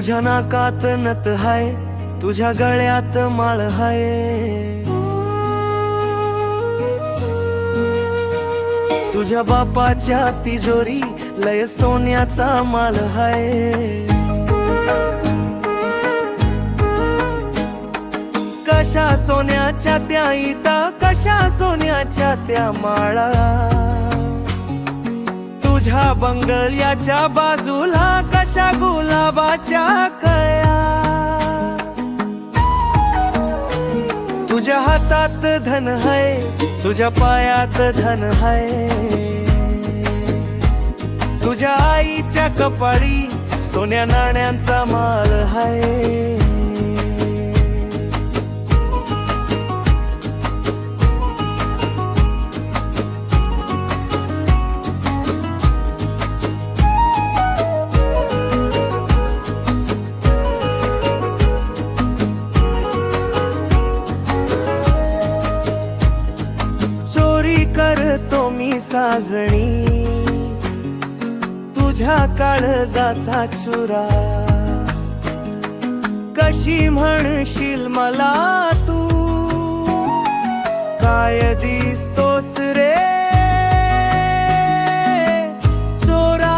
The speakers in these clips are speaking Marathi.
तुझ्या नाकात नथ हाय, तुझ्या गळ्यात माळ हाय, तुझ्या बापाच्या तिजोरी लय सोन्याचा माल हाय। कशा सोन्याच्या त्या इता, कशा सोन्याच्या त्या माळा, तुझ्या बंगल्याच्या बाजूला कशा गुलाबाच्या कळ्या। तुझ्या हातात धन है, तुझ्या पायात धन है, तुझ्या आईच्या कपाळी सोन्या नाण्यांचा माल है। करतो मी साजणी तुझ्या काळजाचा चुरा, कशी म्हणशील मला तू, काय दिसतोस रे चोरा।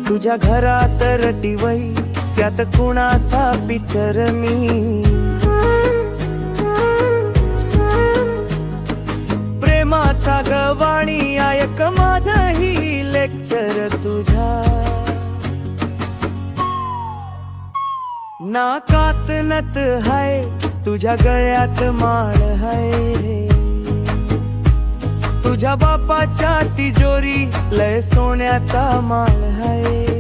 तुझ्या घरात रटिवई त्यात कुणाचा पिचर मी, प्रेमाचा गवाणी ऐक माझं ही लेक्चर तुझ्या। नाकात नथ हाय, तुझ्या गळ्यात माळ हाय, तुझ्या बापाच्या तिजोरी लय सोन्याचा माल हाय।